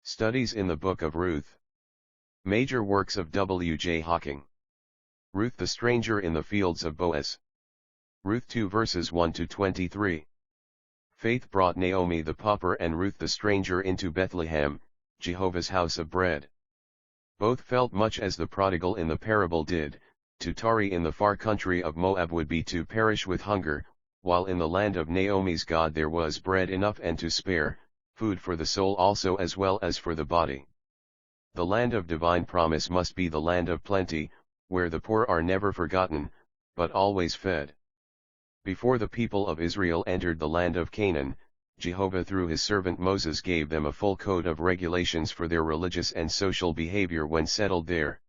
Studies in the Book of Ruth. Major works of W. J. Hawking. Ruth the Stranger in the Fields of Boaz. Ruth 2 verses 1 to 23. Faith brought Naomi the pauper and Ruth the stranger into Bethlehem, Jehovah's house of bread. Both felt much as the prodigal in the parable did. To tarry in the far country of Moab would be to perish with hunger, while in the land of Naomi's God there was bread enough and to spare, food for the soul also as well as for the body. The land of divine promise must be the land of plenty, where the poor are never forgotten, but always fed. Before the people of Israel entered the land of Canaan, Jehovah through his servant Moses gave them a full code of regulations for their religious and social behavior when settled there.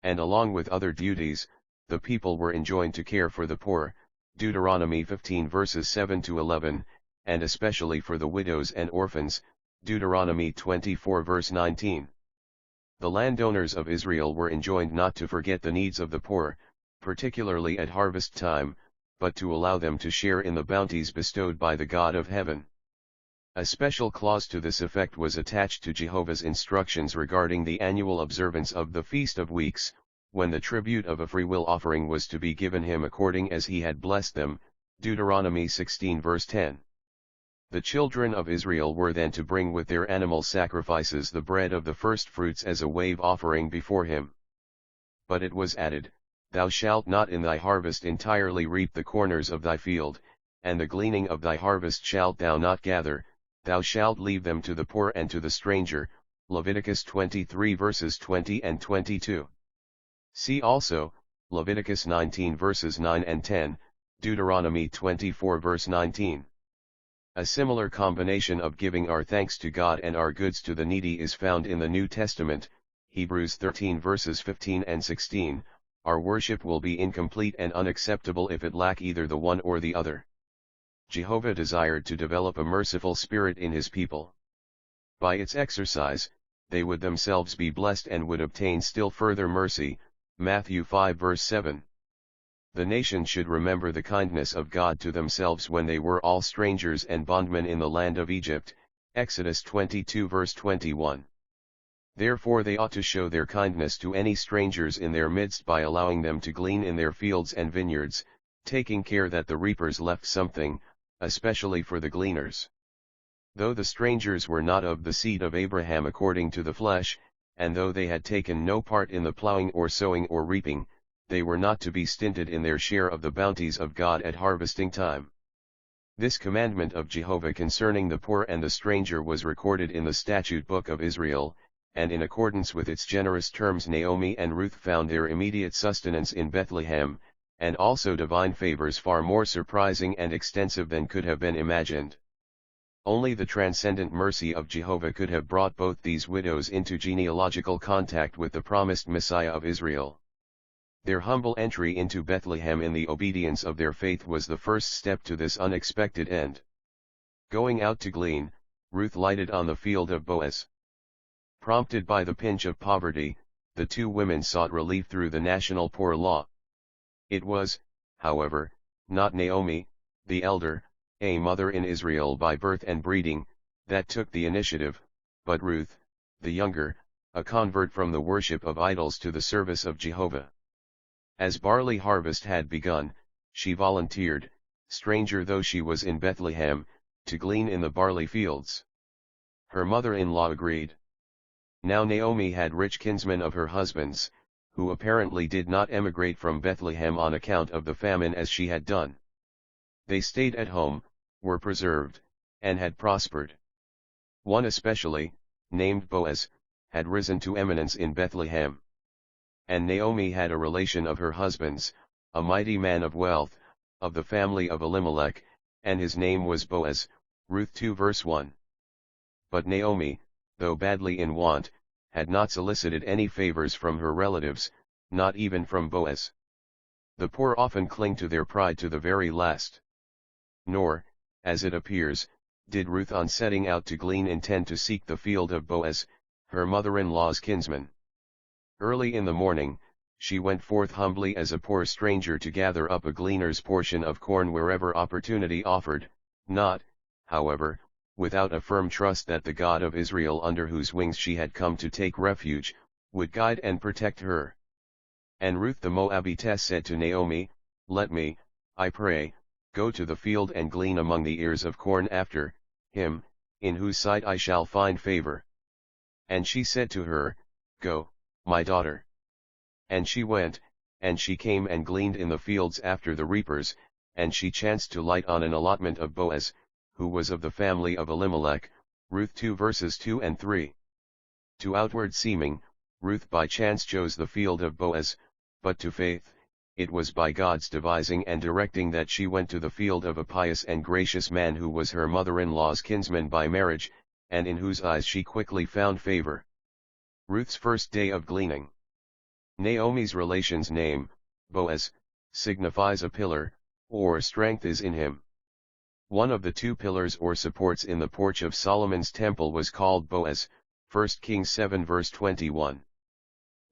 And along with other duties, the people were enjoined to care for the poor, Deuteronomy 15 verses 7 to 11, and especially for the widows and orphans, Deuteronomy 24 verse 19. The landowners of Israel were enjoined not to forget the needs of the poor, particularly at harvest time, but to allow them to share in the bounties bestowed by the God of heaven. A special clause to this effect was attached to Jehovah's instructions regarding the annual observance of the Feast of Weeks, when the tribute of a freewill offering was to be given him according as he had blessed them, Deuteronomy 16 verse 10. The children of Israel were then to bring with their animal sacrifices the bread of the first fruits as a wave offering before him. But it was added, Thou shalt not in thy harvest entirely reap the corners of thy field, and the gleaning of thy harvest shalt thou not gather, thou shalt leave them to the poor and to the stranger, Leviticus 23 verses 20 and 22. See also, Leviticus 19 verses 9 and 10, Deuteronomy 24 verse 19. A similar combination of giving our thanks to God and our goods to the needy is found in the New Testament, Hebrews 13 verses 15 and 16, Our worship will be incomplete and unacceptable if it lack either the one or the other. Jehovah desired to develop a merciful spirit in his people. By its exercise, they would themselves be blessed and would obtain still further mercy, Matthew 5 verse 7. The nation should remember the kindness of God to themselves when they were all strangers and bondmen in the land of Egypt, Exodus 22 verse 21. Therefore they ought to show their kindness to any strangers in their midst by allowing them to glean in their fields and vineyards, taking care that the reapers left something, especially for the gleaners. Though the strangers were not of the seed of Abraham according to the flesh, and though they had taken no part in the plowing or sowing or reaping, they were not to be stinted in their share of the bounties of God at harvesting time. This commandment of Jehovah concerning the poor and the stranger was recorded in the statute book of Israel, and in accordance with its generous terms Naomi and Ruth found their immediate sustenance in Bethlehem, and also divine favors far more surprising and extensive than could have been imagined. Only the transcendent mercy of Jehovah could have brought both these widows into genealogical contact with the promised Messiah of Israel. Their humble entry into Bethlehem in the obedience of their faith was the first step to this unexpected end. Going out to glean, Ruth lighted on the field of Boaz. Prompted by the pinch of poverty, the two women sought relief through the national poor law. It was, however, not Naomi, the elder, a mother in Israel by birth and breeding, that took the initiative, but Ruth, the younger, a convert from the worship of idols to the service of Jehovah. As barley harvest had begun, she volunteered, stranger though she was in Bethlehem, to glean in the barley fields. Her mother-in-law agreed. Now Naomi had rich kinsmen of her husband's, who apparently did not emigrate from Bethlehem on account of the famine as she had done. They stayed at home, were preserved, and had prospered. One especially, named Boaz, had risen to eminence in Bethlehem. And Naomi had a relation of her husband's, a mighty man of wealth, of the family of Elimelech, and his name was Boaz, Ruth 2 verse 1. But Naomi, though badly in want, had not solicited any favors from her relatives, not even from Boaz. The poor often cling to their pride to the very last. Nor, as it appears, did Ruth on setting out to glean intend to seek the field of Boaz, her mother-in-law's kinsman. Early in the morning, she went forth humbly as a poor stranger to gather up a gleaner's portion of corn wherever opportunity offered, not, however, without a firm trust that the God of Israel under whose wings she had come to take refuge, would guide and protect her. And Ruth the Moabitess said to Naomi, "Let me, I pray, go to the field and glean among the ears of corn after him, in whose sight I shall find favor." And she said to her, "Go, my daughter." And she went, and she came and gleaned in the fields after the reapers, and she chanced to light on an allotment of Boaz, who was of the family of Elimelech. Ruth 2 verses 2 and 3. To outward seeming, Ruth by chance chose the field of Boaz, but to faith, it was by God's devising and directing that she went to the field of a pious and gracious man who was her mother-in-law's kinsman by marriage, and in whose eyes she quickly found favor. Ruth's first day of gleaning. Naomi's relation's name, Boaz, signifies a pillar, or strength is in him. One of the two pillars or supports in the porch of Solomon's temple was called Boaz, 1 Kings 7 verse 21.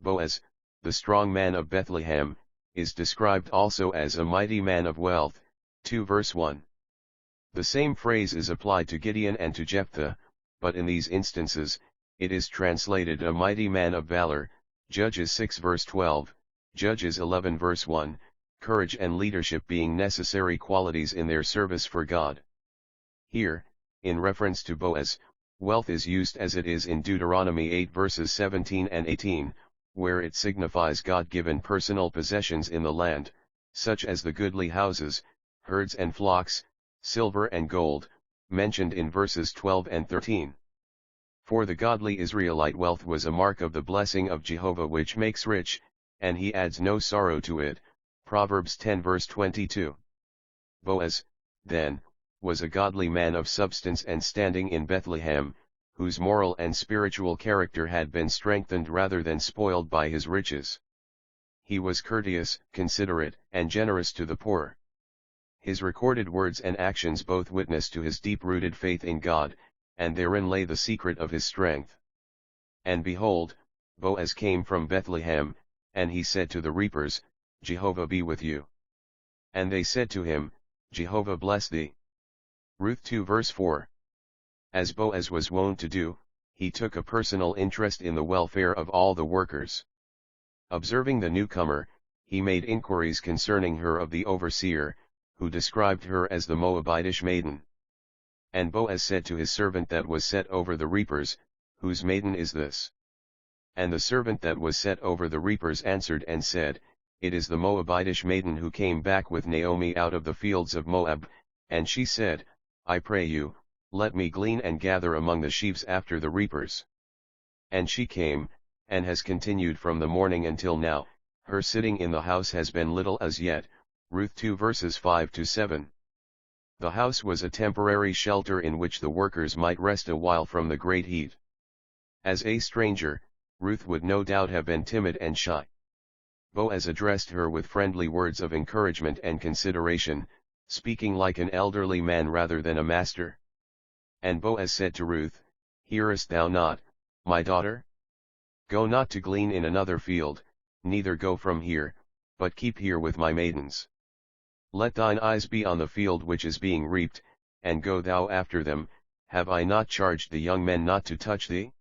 Boaz, the strong man of Bethlehem, is described also as a mighty man of wealth, 2 verse 1. The same phrase is applied to Gideon and to Jephthah, but in these instances, it is translated a mighty man of valor, Judges 6 verse 12, Judges 11 verse 1, courage and leadership being necessary qualities in their service for God. Here, in reference to Boaz, wealth is used as it is in Deuteronomy 8 verses 17 and 18, where it signifies God-given personal possessions in the land, such as the goodly houses, herds and flocks, silver and gold, mentioned in verses 12 and 13. For the godly Israelite wealth was a mark of the blessing of Jehovah which makes rich, and he adds no sorrow to it, Proverbs 10 verse 22. Boaz, then, was a godly man of substance and standing in Bethlehem, whose moral and spiritual character had been strengthened rather than spoiled by his riches. He was courteous, considerate, and generous to the poor. His recorded words and actions both witness to his deep-rooted faith in God, and therein lay the secret of his strength. And behold, Boaz came from Bethlehem, and he said to the reapers, "Jehovah be with you." And they said to him, "Jehovah bless thee." Ruth 2 verse 4. As Boaz was wont to do, he took a personal interest in the welfare of all the workers. Observing the newcomer, he made inquiries concerning her of the overseer, who described her as the Moabitish maiden. And Boaz said to his servant that was set over the reapers, "Whose maiden is this?" And the servant that was set over the reapers answered and said, "It is the Moabitish maiden who came back with Naomi out of the fields of Moab." And she said, "I pray you, let me glean and gather among the sheaves after the reapers." And she came, and has continued from the morning until now. Her sitting in the house has been little as yet. Ruth 2 verses 5 to 7. The house was a temporary shelter in which the workers might rest a while from the great heat. As a stranger, Ruth would no doubt have been timid and shy. Boaz addressed her with friendly words of encouragement and consideration, speaking like an elderly man rather than a master. And Boaz said to Ruth, "Hearest thou not, my daughter? Go not to glean in another field, neither go from here, but keep here with my maidens. Let thine eyes be on the field which is being reaped, and go thou after them. Have I not charged the young men not to touch thee?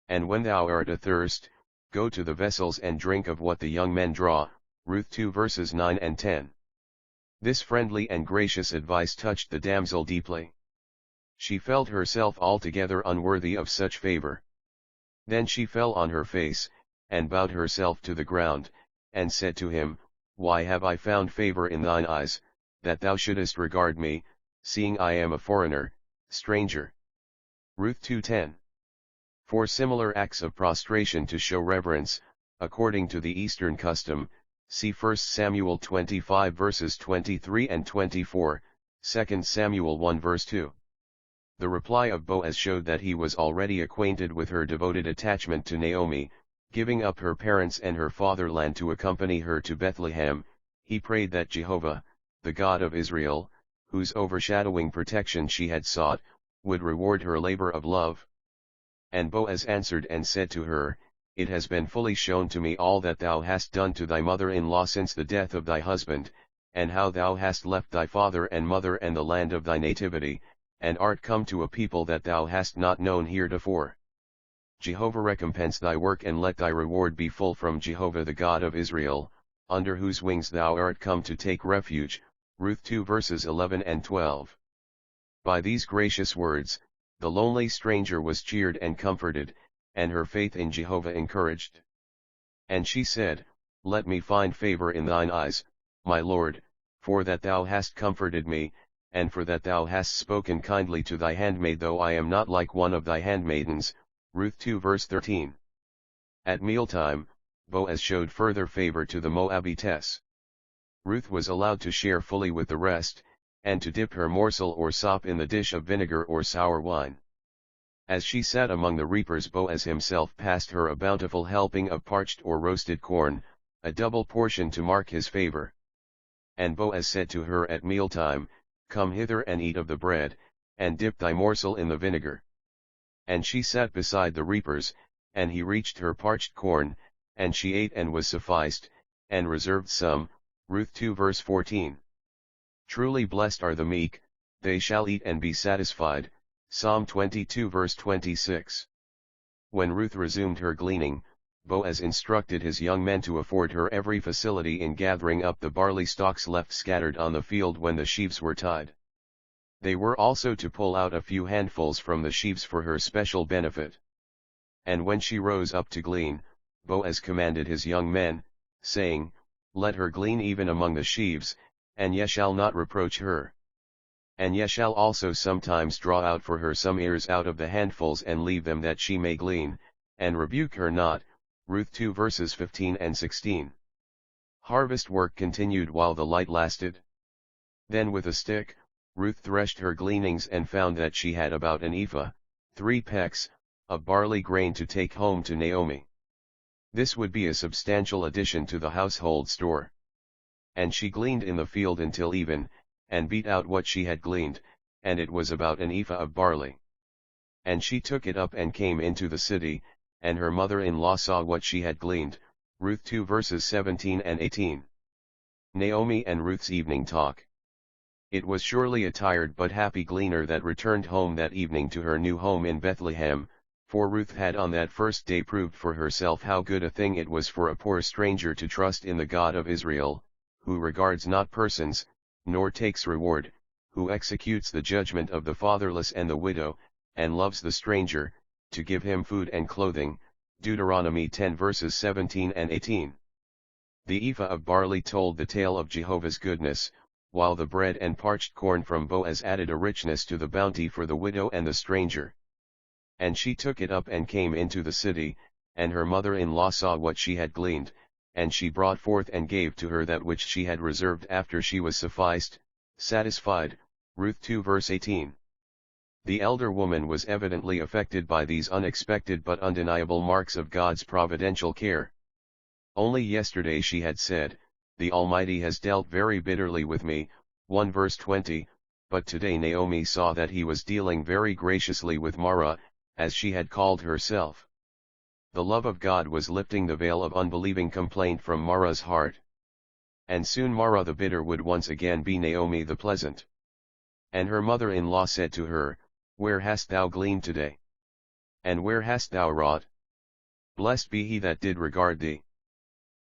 And when thou art athirst, go to the vessels and drink of what the young men draw." Ruth 2 verses 9 and 10. This friendly and gracious advice touched the damsel deeply. She felt herself altogether unworthy of such favor. Then she fell on her face, and bowed herself to the ground, and said to him, "Why have I found favor in thine eyes, that thou shouldest regard me, seeing I am a foreigner, stranger?" Ruth 2:10. For similar acts of prostration to show reverence, according to the Eastern custom, see 1 Samuel 25 verses 23 and 24, 2 Samuel 1 verse 2. The reply of Boaz showed that he was already acquainted with her devoted attachment to Naomi. Giving up her parents and her fatherland to accompany her to Bethlehem, he prayed that Jehovah, the God of Israel, whose overshadowing protection she had sought, would reward her labor of love. And Boaz answered and said to her, "It has been fully shown to me all that thou hast done to thy mother-in-law since the death of thy husband, and how thou hast left thy father and mother and the land of thy nativity, and art come to a people that thou hast not known heretofore. Jehovah recompense thy work, and let thy reward be full from Jehovah the God of Israel, under whose wings thou art come to take refuge. Ruth 2 verses 11 and 12. By these gracious words, the lonely stranger was cheered and comforted, and her faith in Jehovah encouraged. And she said, Let me find favor in thine eyes, my Lord, for that thou hast comforted me, and for that thou hast spoken kindly to thy handmaid, though I am not like one of thy handmaidens. Ruth 2 verse 13. At mealtime, Boaz showed further favor to the Moabitess. Ruth was allowed to share fully with the rest, and to dip her morsel or sop in the dish of vinegar or sour wine. As she sat among the reapers, Boaz himself passed her a bountiful helping of parched or roasted corn, a double portion to mark his favor. And Boaz said to her at mealtime, Come hither and eat of the bread, and dip thy morsel in the vinegar. And she sat beside the reapers, and he reached her parched corn, and she ate and was sufficed, and reserved some. Ruth 2 verse 14. Truly blessed are the meek, they shall eat and be satisfied. Psalm 22 verse 26. When Ruth resumed her gleaning, Boaz instructed his young men to afford her every facility in gathering up the barley stalks left scattered on the field when the sheaves were tied. They were also to pull out a few handfuls from the sheaves for her special benefit. And when she rose up to glean, Boaz commanded his young men, saying, Let her glean even among the sheaves, and ye shall not reproach her. And ye shall also sometimes draw out for her some ears out of the handfuls and leave them that she may glean, and rebuke her not. Ruth 2 verses 15 and 16. Harvest work continued while the light lasted. Then with a stick, Ruth threshed her gleanings and found that she had about an ephah, 3 pecks, of barley grain to take home to Naomi. This would be a substantial addition to the household store. And she gleaned in the field until even, and beat out what she had gleaned, and it was about an ephah of barley. And she took it up and came into the city, and her mother-in-law saw what she had gleaned. Ruth 2 verses 17 and 18. Naomi and Ruth's evening talk. It was surely a tired but happy gleaner that returned home that evening to her new home in Bethlehem, for Ruth had on that first day proved for herself how good a thing it was for a poor stranger to trust in the God of Israel, who regards not persons, nor takes reward, who executes the judgment of the fatherless and the widow, and loves the stranger, to give him food and clothing. Deuteronomy 10 verses 17 and 18. The ephah of barley told the tale of Jehovah's goodness, while the bread and parched corn from Boaz added a richness to the bounty for the widow and the stranger. And she took it up and came into the city, and her mother-in-law saw what she had gleaned, and she brought forth and gave to her that which she had reserved after she was sufficed, satisfied. Ruth 2 verse 18. The elder woman was evidently affected by these unexpected but undeniable marks of God's providential care. Only yesterday she had said, The Almighty has dealt very bitterly with me, 1 verse 20, but today Naomi saw that he was dealing very graciously with Mara, as she had called herself. The love of God was lifting the veil of unbelieving complaint from Mara's heart. And soon Mara the bitter would once again be Naomi the pleasant. And her mother-in-law said to her, Where hast thou gleaned today? And where hast thou wrought? Blessed be he that did regard thee.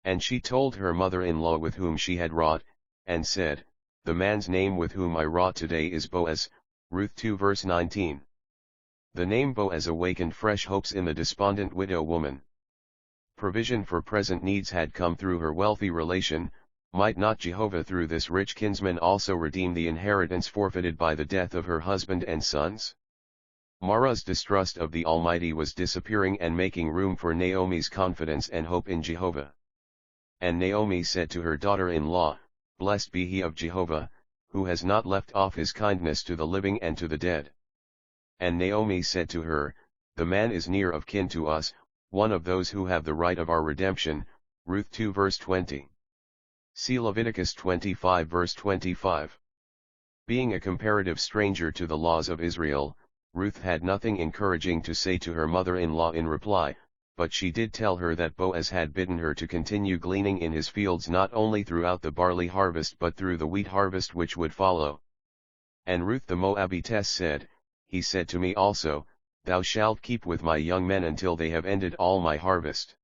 And she told her mother-in-law with whom she had wrought, and said, The man's name with whom I wrought today is Boaz. Ruth 2 verse 19. The name Boaz awakened fresh hopes in the despondent widow woman. Provision for present needs had come through her wealthy relation. Might not Jehovah through this rich kinsman also redeem the inheritance forfeited by the death of her husband and sons? Mara's distrust of the Almighty was disappearing and making room for Naomi's confidence and hope in Jehovah. And Naomi said to her daughter-in-law, Blessed be he of Jehovah, who has not left off his kindness to the living and to the dead. And Naomi said to her, The man is near of kin to us, one of those who have the right of our redemption. Ruth 2 verse 20. See Leviticus 25 verse 25. Being a comparative stranger to the laws of Israel, Ruth had nothing encouraging to say to her mother-in-law in reply, but she did tell her that Boaz had bidden her to continue gleaning in his fields not only throughout the barley harvest but through the wheat harvest which would follow. And Ruth the Moabitess said, He said to me also, Thou shalt keep with my young men until they have ended all my harvest.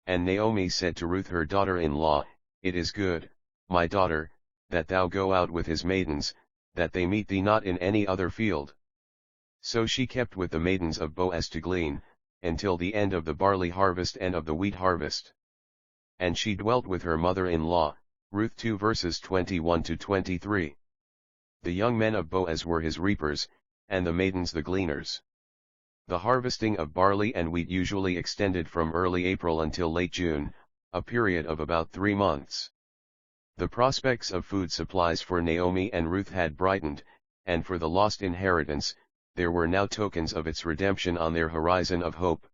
And Naomi said to Ruth her daughter-in-law, It is good, my daughter, that thou go out with his maidens, that they meet thee not in any other field. So she kept with the maidens of Boaz to glean, until the end of the barley harvest and of the wheat harvest. And she dwelt with her mother-in-law, Ruth 2 verses 21-23. The young men of Boaz were his reapers, and the maidens the gleaners. The harvesting of barley and wheat usually extended from early April until late June, a period of about 3 months. The prospects of food supplies for Naomi and Ruth had brightened, and for the lost inheritance, there were now tokens of its redemption on their horizon of hope.